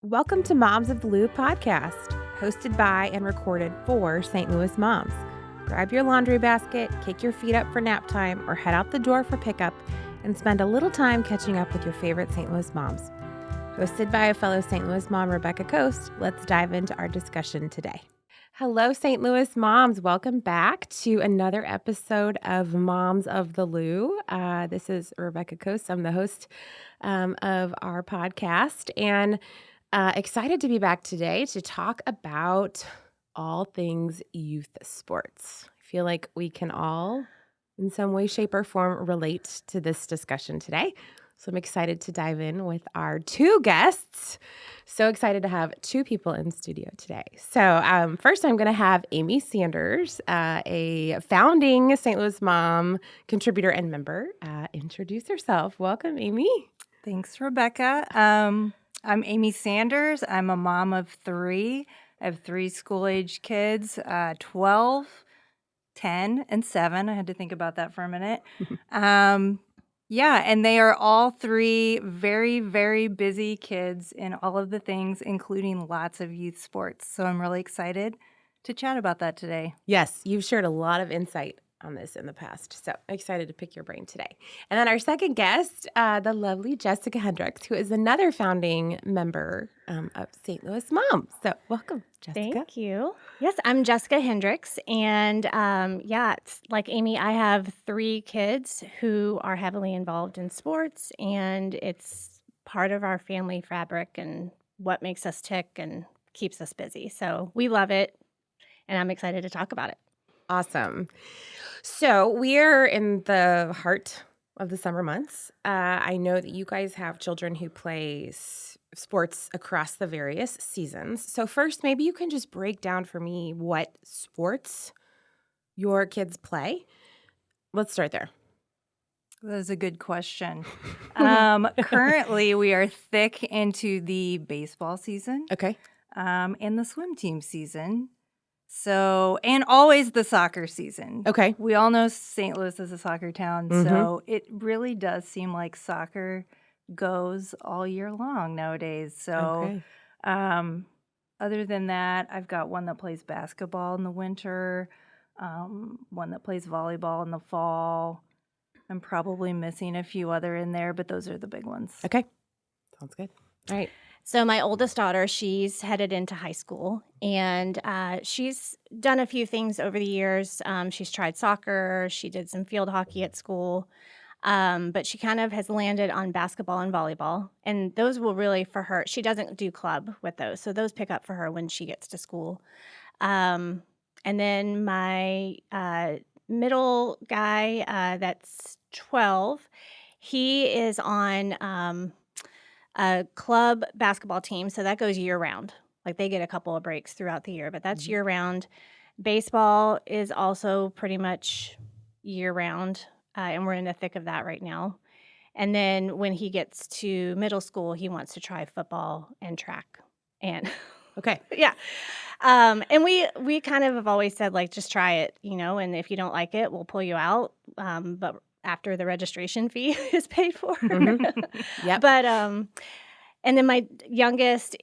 Welcome to Moms of the Lou podcast, hosted by and recorded for St. Louis moms. Grab your laundry basket, kick your feet up for nap time, or head out the door for pickup and spend a little time catching up with your favorite St. Louis moms. Hosted by a fellow St. Louis mom, Rebekah Coast, let's dive into our discussion today. Hello, St. Louis moms. Welcome back to another episode of Moms of the Lou. This is Rebekah Coast. I'm the host of our podcast, and excited to be back today to talk about all things youth sports. I feel like we can all, in some way, shape, or form, relate to this discussion today. So I'm excited to dive in with our two guests. So excited to have two people in studio today. So first, I'm going to have Amy Sanders, a founding St. Louis mom, contributor, and member. Introduce herself. Welcome, Amy. Thanks, Rebekah. I'm Amy Sanders. I'm a mom of three. I have three school-age kids, 12, 10, and 7. I had to think about that for a minute. And they are all three very, very busy kids in all of the things, including lots of youth sports. So I'm really excited to chat about that today. Yes, you've shared a lot of insight on this in the past. So excited to pick your brain today. And then our second guest, the lovely Jessica Hendricks, who is another founding member of St. Louis Mom. So welcome, Jessica. Thank you. Yes, I'm Jessica Hendricks. And it's like Amy, I have three kids who are heavily involved in sports, and it's part of our family fabric and what makes us tick and keeps us busy. So we love it, and I'm excited to talk about it. Awesome. So we're in the heart of the summer months. I know that you guys have children who play sports across the various seasons. So first, maybe you can just break down for me what sports your kids play. Let's start there. That is a good question. Currently, we are thick into the baseball season. Okay. And the swim team season. So, and always the soccer season. Okay. We all know St. Louis is a soccer town, so it really does seem like soccer goes all year long nowadays. So, other than that, I've got one that plays basketball in the winter, one that plays volleyball in the fall. I'm probably missing a few other in there, but those are the big ones. Okay. Sounds good. All right. So my oldest daughter, she's headed into high school, and she's done a few things over the years. She's tried soccer. She did some field hockey at school, but she kind of has landed on basketball and volleyball, and those will really, for her, she doesn't do club with those, so those pick up for her when she gets to school. And then my middle guy, that's 12, he is on a club basketball team, so that goes year-round. Like, they get a couple of breaks throughout the year, but that's year-round. Baseball is also pretty much year-round, and we're in the thick of that right now. And then when he gets to middle school, he wants to try football and track. And Okay. yeah. And we kind of have always said, like, just try it, and if you don't like it, we'll pull you out. But after the registration fee is paid for. Yep. But and then my youngest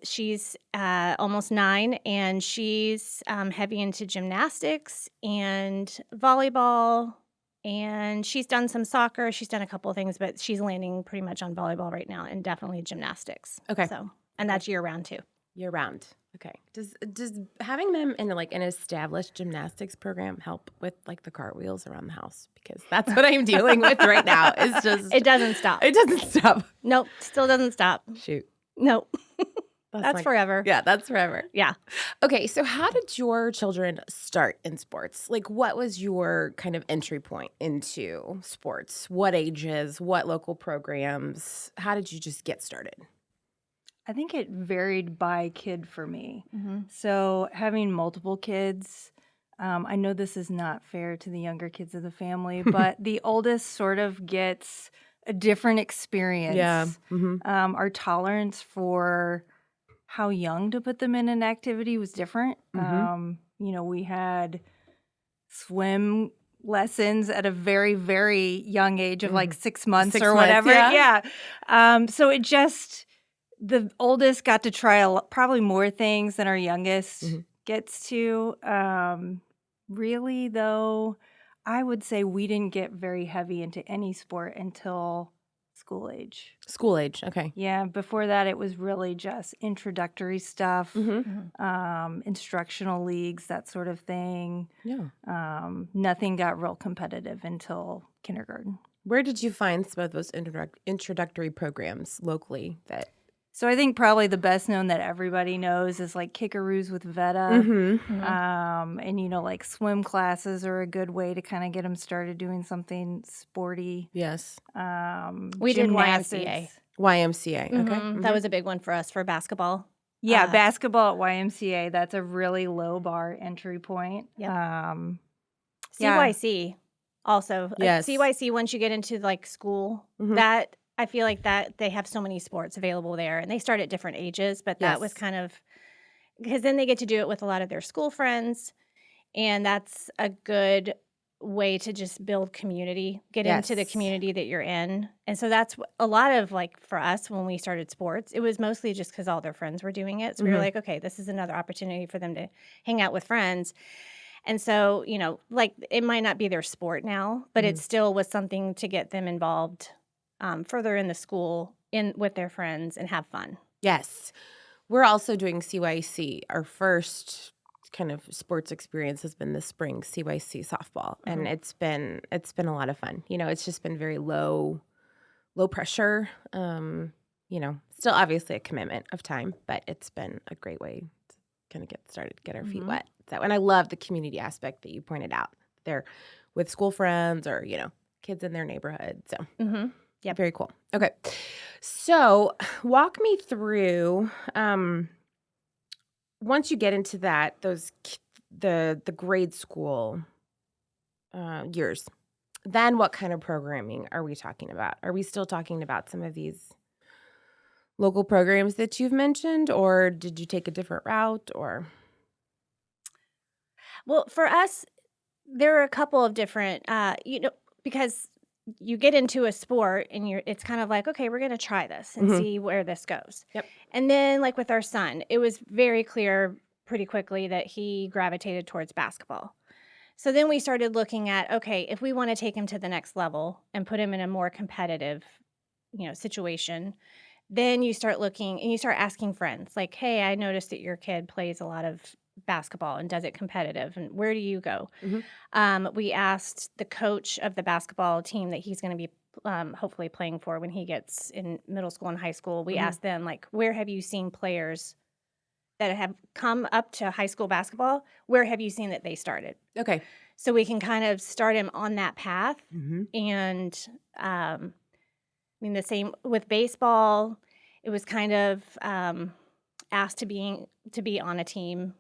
she's almost 9, and she's heavy into gymnastics and volleyball, and she's done some soccer. She's done a couple of things, but she's landing pretty much on volleyball right now, and definitely gymnastics. Okay. So, and that's year round too. Year round. Okay. Does having them in like an established gymnastics program help with like the cartwheels around the house? Because that's what I'm dealing with right now. It's just It doesn't stop. It doesn't stop. Nope. Still doesn't stop. Shoot. Nope. That's forever. Yeah, that's forever. Yeah. Okay, so how did your children start in sports? Like, what was your kind of entry point into sports? What ages? What local programs? How did you just get started? I think it varied by kid for me. Mm-hmm. So having multiple kids, I know this is not fair to the younger kids of the family, but the oldest sort of gets a different experience. Yeah. Mm-hmm. Our tolerance for how young to put them in an activity was different. Mm-hmm. We had swim lessons at a very, very young age of like 6 months or whatever. Yeah. So it just The oldest got to try probably more things than our youngest gets to. Really, though, I would say we didn't get very heavy into any sport until school age. School age, okay. Yeah, before that, it was really just introductory stuff, instructional leagues, that sort of thing. Yeah. Nothing got real competitive until kindergarten. Where did you find some of those introductory programs locally that? So I think probably the best known that everybody knows is like Kickaroos with Veta. And, you know, like swim classes are a good way to kind of get them started doing something sporty. Yes. We did YMCA. YMCA, okay. That was a big one for us for basketball. Yeah, basketball at YMCA, that's a really low bar entry point. CYC also. Yes. CYC, once you get into like school, that I feel like that they have so many sports available there, and they start at different ages, but that was kind of, because then they get to do it with a lot of their school friends, and that's a good way to just build community, get into the community that you're in. And so that's a lot of, like, for us when we started sports, it was mostly just because all their friends were doing it. So we were like, okay, this is another opportunity for them to hang out with friends. And so, you know, like, it might not be their sport now, but it still was something to get them involved further in the school with their friends and have fun. Yes. We're also doing CYC. Our first kind of sports experience has been this spring, CYC softball. And it's been a lot of fun. You know, it's just been very low pressure. You know, still obviously a commitment of time, but it's been a great way to kind of get started, get our feet wet. So, and I love the community aspect that you pointed out. They're with school friends or, you know, kids in their neighborhood. So yeah, very cool. Okay. So walk me through, once you get into that, the grade school years, then what kind of programming are we talking about? Are we still talking about some of these local programs that you've mentioned, or did you take a different route, or? Well, for us, there are a couple of different, you know, because you get into a sport and it's kind of like, okay, we're going to try this and see where this goes. Yep. And then, like with our son, it was very clear pretty quickly that he gravitated towards basketball. So then we started looking at, okay, if we want to take him to the next level and put him in a more competitive, you know, situation, then you start looking and you start asking friends like, hey, I noticed that your kid plays a lot of basketball and does it competitive, and where do you go? We asked the coach of the basketball team that he's going to be hopefully playing for when he gets in middle school and high school. We asked them, like, where have you seen players that have come up to high school basketball? Where have you seen that they started? Okay. So we can kind of start him on that path. And I mean, the same with baseball. It was kind of asked to be on a team.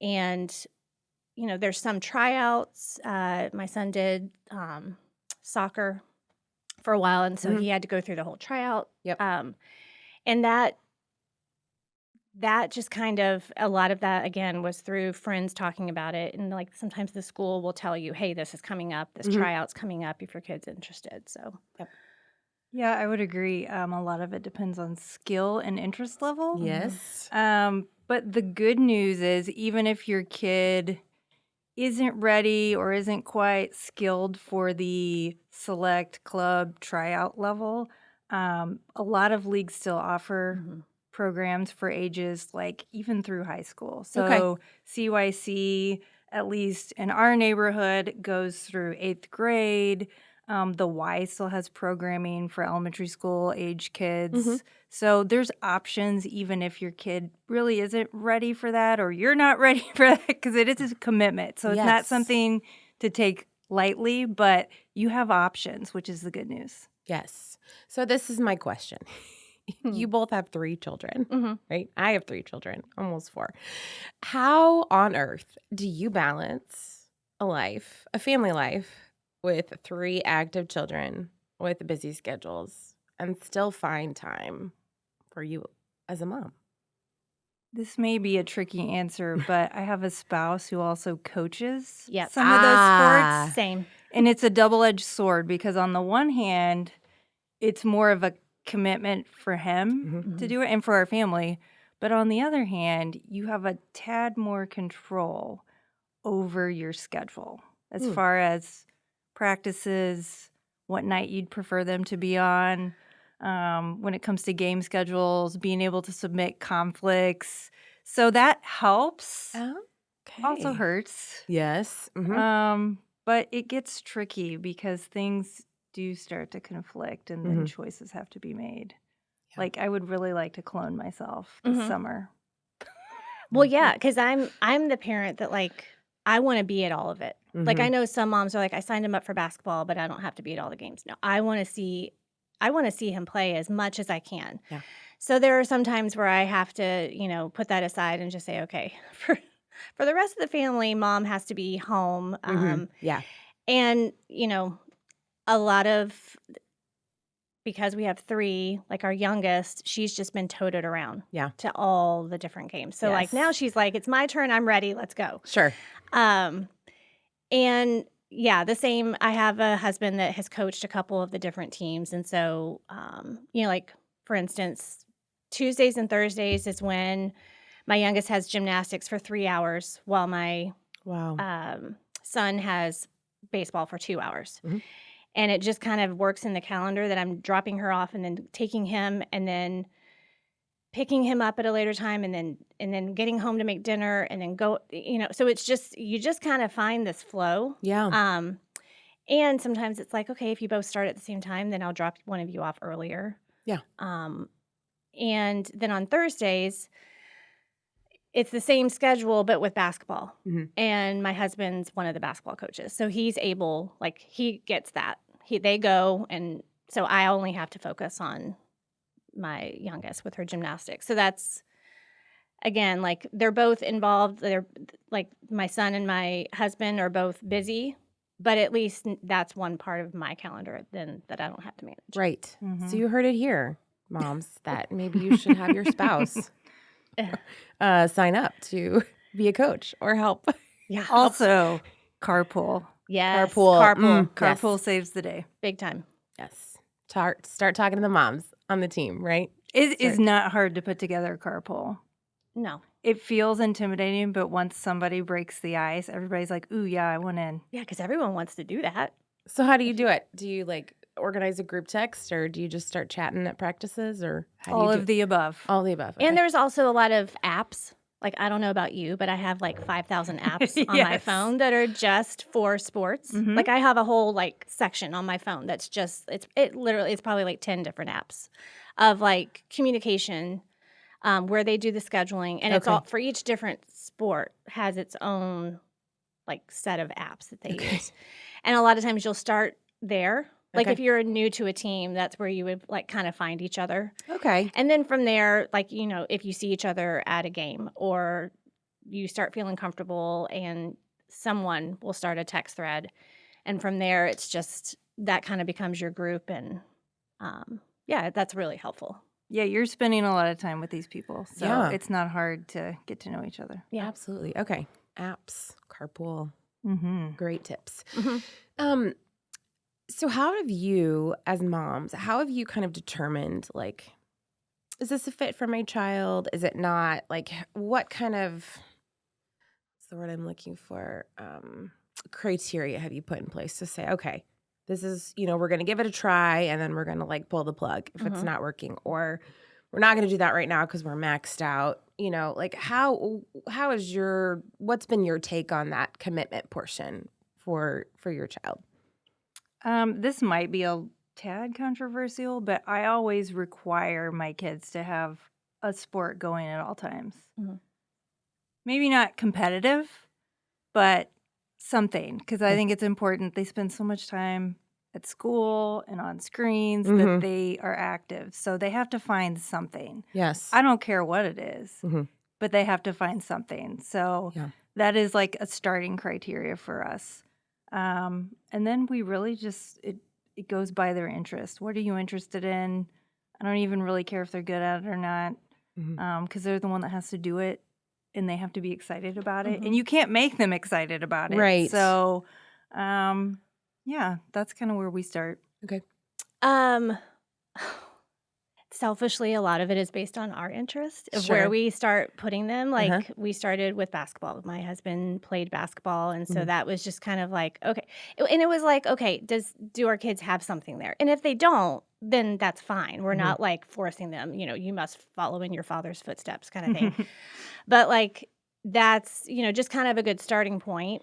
And, you know, there's some tryouts. My son did soccer for a while, and so he had to go through the whole tryout. Yep. And that just kind of, a lot of that, again, was through friends talking about it. And, like, sometimes the school will tell you, hey, this is coming up, this tryout's coming up if your kid's interested. So, Yeah, I would agree. A lot of it depends on skill and interest level. Yes. But the good news is, even if your kid isn't ready or isn't quite skilled for the select club tryout level, a lot of leagues still offer programs for ages, like even through high school. So CYC, at least in our neighborhood, goes through 8th grade. The Y still has programming for elementary school age kids. So there's options even if your kid really isn't ready for that, or you're not ready for that, because it is a commitment. So it's not something to take lightly, but you have options, which is the good news. Yes. So this is my question. You both have 3 children, right? I have 3 children, almost 4. How on earth do you balance a family life, with 3 active children with busy schedules and still find time for you as a mom? This may be a tricky answer, but I have a spouse who also coaches Yep. some of those sports. Same. And it's a double-edged sword, because on the one hand, it's more of a commitment for him to do it and for our family. But on the other hand, you have a tad more control over your schedule as far as practices, what night you'd prefer them to be on, when it comes to game schedules, being able to submit conflicts. So that helps. Okay. Also hurts. Yes. But it gets tricky because things do start to conflict and then choices have to be made. Yeah. Like I would really like to clone myself this summer. Well, yeah, because I'm the parent that like I want to be at all of it. Like I know some moms are like, I signed him up for basketball, but I don't have to be at all the games. No, I want to see him play as much as I can. Yeah. So there are some times where I have to, put that aside and just say, okay, for the rest of the family, mom has to be home. Yeah. And, a lot of, because we have 3, like our youngest, she's just been toted around to all the different games. So like now she's like, it's my turn. I'm ready. Let's go. Sure. And yeah, the same. I have a husband that has coached a couple of the different teams. And so, like for instance, Tuesdays and Thursdays is when my youngest has gymnastics for 3 hours while my son has baseball for 2 hours. And it just kind of works in the calendar that I'm dropping her off and then taking him and then picking him up at a later time and then getting home to make dinner and then go, so it's just, you just kind of find this flow. Yeah. And sometimes it's like, okay, if you both start at the same time, then I'll drop one of you off earlier. Yeah. And then on Thursdays, it's the same schedule, but with basketball. And my husband's one of the basketball coaches. So he's able, like, he gets that. They go, and so I only have to focus on my youngest with her gymnastics. So that's, again, like, they're both involved. They're, like, my son and my husband are both busy, but at least that's one part of my calendar then that I don't have to manage. Right. So you heard it here, moms, that maybe you should have your spouse sign up to be a coach or help. Yeah. Also, carpool. Yes. Carpool saves the day. Big time. Yes. Start talking to the moms on the team, right? It is not hard to put together a carpool. No. It feels intimidating, but once somebody breaks the ice, everybody's like, ooh, yeah, I want in. Yeah, because everyone wants to do that. So how do you do it? Do you like organize a group text, or do you just start chatting at practices, or how do you do All of the above? All the above. Okay. And there's also a lot of apps. Like, I don't know about you, but I have like 5,000 apps on my phone that are just for sports. Like, I have a whole like section on my phone that's just, it's probably like 10 different apps of like communication, where they do the scheduling, and it's all for each different sport has its own like set of apps that they use. And a lot of times you'll start there. Like if you're new to a team, that's where you would like kind of find each other. Okay. And then from there, like, if you see each other at a game or you start feeling comfortable, and someone will start a text thread. And from there, it's just that kind of becomes your group. And that's really helpful. Yeah, you're spending a lot of time with these people. So it's not hard to get to know each other. Yeah, absolutely. Okay. Apps, carpool. Great tips. So how have you, as moms, kind of determined, like, is this a fit for my child? Is it not? Like, what kind of, what's the word I'm looking for, criteria have you put in place to say, okay, this is, we're going to give it a try, and then we're going to, like, pull the plug if it's not working, or we're not going to do that right now because we're maxed out. Like, how is what's been your take on that commitment portion for your child? This might be a tad controversial, but I always require my kids to have a sport going at all times. Maybe not competitive, but something, because I think it's important. They spend so much time at school and on screens that they are active. So they have to find something. Yes. I don't care what it is, but they have to find something. So that is like a starting criteria for us. And then we really just, it goes by their interest. What are you interested in? I don't even really care if they're good at it or not, because they're the one that has to do it, and they have to be excited about it. And you can't make them excited about it. Right. So, that's kind of where we start. Okay. Selfishly, a lot of it is based on our interest of Sure. where we start putting them. Uh-huh. Like we started with basketball. My husband played basketball, and so that was just kind of like, okay. And it was like, okay, do our kids have something there? And if they don't, then that's fine. We're not like forcing them, you must follow in your father's footsteps kind of thing. But like that's, just kind of a good starting point.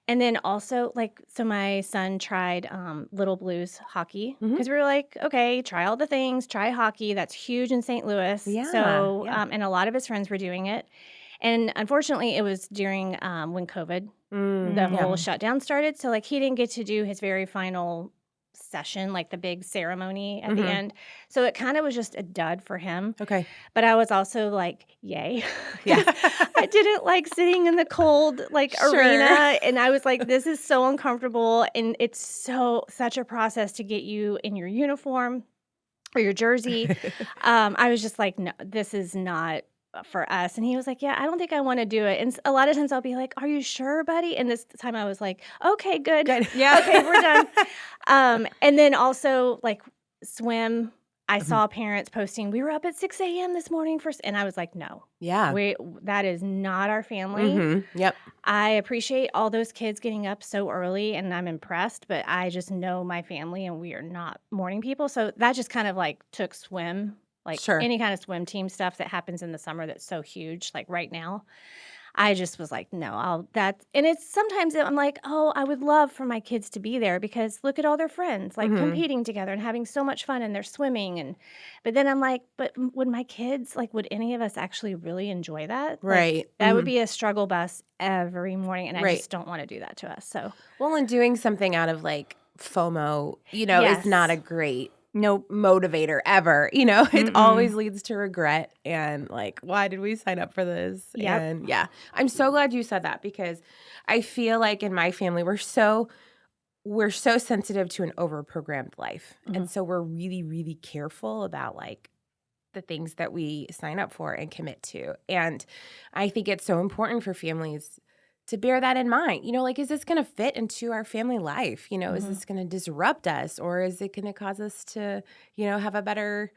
And then also, like, so my son tried Little Blues hockey because we were like, okay, try all the things, try hockey. That's huge in St. Louis. Yeah, So, yeah. And a lot of his friends were doing it. And unfortunately, it was during when COVID, the whole shutdown started. So, like, he didn't get to do his very final session, like the big ceremony at the end. So it kind of was just a dud for him. Okay. But I was also like, yay. Yeah. I didn't like sitting in the cold arena. And I was like, this is so uncomfortable. And it's such a process to get you in your uniform or your jersey. I was just like, no, this is not for us. And he was like, yeah, I don't think I want to do it. And a lot of times I'll be like, are you sure, buddy? And this time I was like, okay, good. Yeah. Okay, we're done. And then also like swim. I saw parents posting, we were up at 6 a.m. this morning and I was like, no. Yeah. That is not our family. Yep. I appreciate all those kids getting up so early and I'm impressed, but I just know my family and we are not morning people. So that just kind of like took swim, like any kind of swim team stuff that happens in the summer that's so huge, like right now. I just was like, no, and it's sometimes I'm like, oh, I would love for my kids to be there because look at all their friends, like competing together and having so much fun and they're swimming. But then I'm like, but would my kids, like, would any of us actually really enjoy that? Right. Like, that would be a struggle bus every morning. And I just don't want to do that to us. So, well, and doing something out of like FOMO, is not a great motivator ever. It always leads to regret and like, why did we sign up for this? Yep. And yeah, I'm so glad you said that because I feel like in my family we're so sensitive to an overprogrammed life. And so we're really, really careful about like the things that we sign up for and commit to. And I think it's so important for families to bear that in mind. Like, is this going to fit into our family life? Is this going to disrupt us or is it going to cause us to, have a better,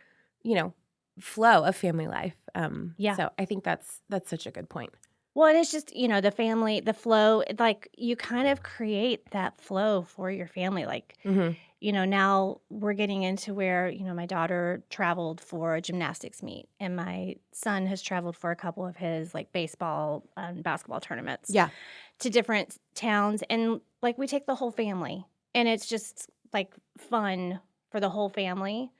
flow of family life? So I think that's such a good point. Well, and it's just, the family, the flow, like you kind of create that flow for your family. Like, now we're getting into where, my daughter traveled for a gymnastics meet and my son has traveled for a couple of his like baseball and basketball tournaments to different towns. And like we take the whole family and it's just like fun for the whole family,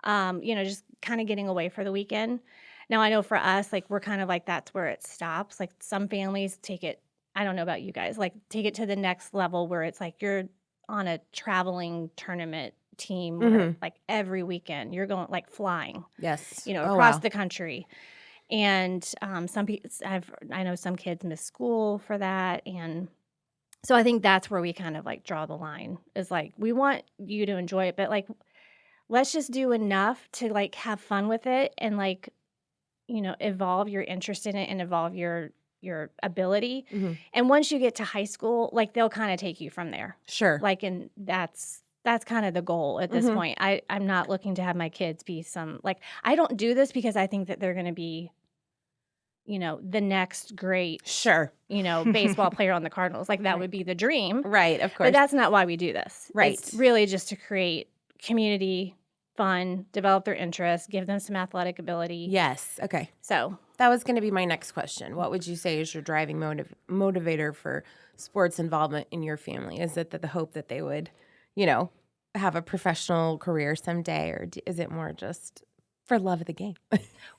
just kind of getting away for the weekend. Now, I know for us, like we're kind of like that's where it stops. Like some families take it, I don't know about you guys, like take it to the next level where it's like you're on a traveling tournament team where like every weekend you're going like flying. Yes. Across the country. And some people, I know some kids miss school for that. And so I think that's where we kind of like draw the line is like, we want you to enjoy it, but like, let's just do enough to like have fun with it and like, evolve your interest in it and evolve your ability. And once you get to high school, like they'll kind of take you from there. Sure. Like, and that's kind of the goal at this point. I'm not looking to have my kids be I don't do this because I think that they're going to be, the next great, baseball player on the Cardinals. Like that would be the dream. Right. Of course. But that's not why we do this. Right. It's really just to create community, fun, develop their interests, give them some athletic ability. Yes. Okay. So that was going to be my next question. What would you say is your driving motivator for sports involvement in your family? Is it the hope that they would, have a professional career someday, or is it more just for love of the game?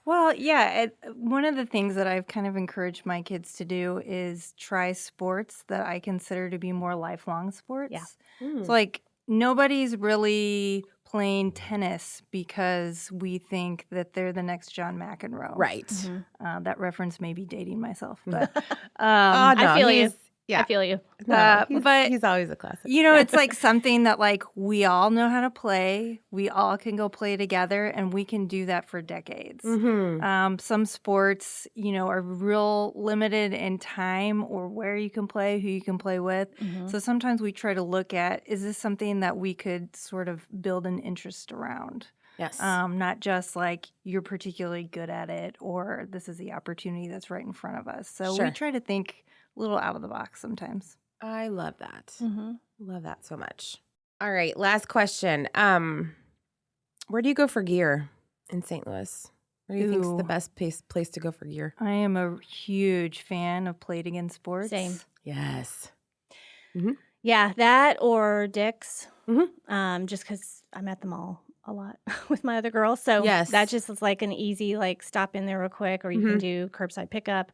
Well, yeah. One of the things that I've kind of encouraged my kids to do is try sports that I consider to be more lifelong sports. Yeah. So like nobody's really playing tennis because we think that they're the next John McEnroe. Right. That reference may be dating myself, but no, I feel you. Yeah. I feel you. No, but he's always a classic. it's like something that like we all know how to play. We all can go play together, and we can do that for decades. Some sports, are real limited in time or where you can play, who you can play with. So sometimes we try to look at, is this something that we could sort of build an interest around? Yes. Not just like you're particularly good at it or this is the opportunity that's right in front of us. So Sure. we try to think a little out of the box sometimes. I love that. Mm-hmm. Love that so much. All right, last question. Where do you go for gear in St. Louis? Where do you think is the best place to go for gear? I am a huge fan of Play It Again Sports. Same. Yes. Yeah, that or Dick's. Mhm. Just because I'm at the mall a lot with my other girls. So Yes. that just is like an easy, like stop in there real quick, or you can do curbside pickup.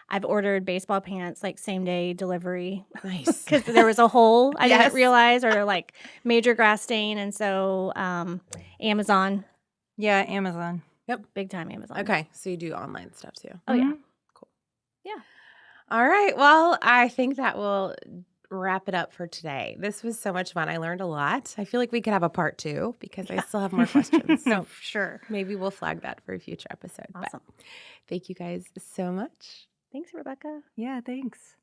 I've ordered baseball pants, like same day delivery. Nice. Because there was a hole I Yes. didn't realize, or like major grass stain. And so Amazon, Yeah, Amazon. big time Amazon. Okay, so you do online stuff too. Oh, yeah. Cool. Yeah. All right. Well, I think that will wrap it up for today. This was so much fun. I learned a lot. I feel like we could have a part 2 because I still have more questions. No, So for sure. maybe we'll flag that for a future episode. Awesome. But thank you guys so much. Thanks, Rebekah. Yeah, thanks.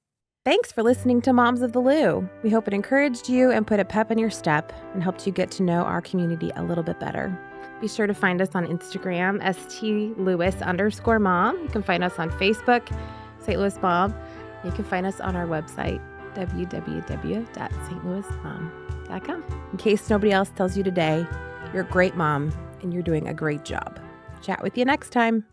Thanks for listening to Moms of the Lou. We hope it encouraged you and put a pep in your step and helped you get to know our community a little bit better. Be sure to find us on Instagram, STLewis_mom. You can find us on Facebook, St. Louis Mom. You can find us on our website, www.stlouismom.com. In case nobody else tells you today, you're a great mom and you're doing a great job. Chat with you next time.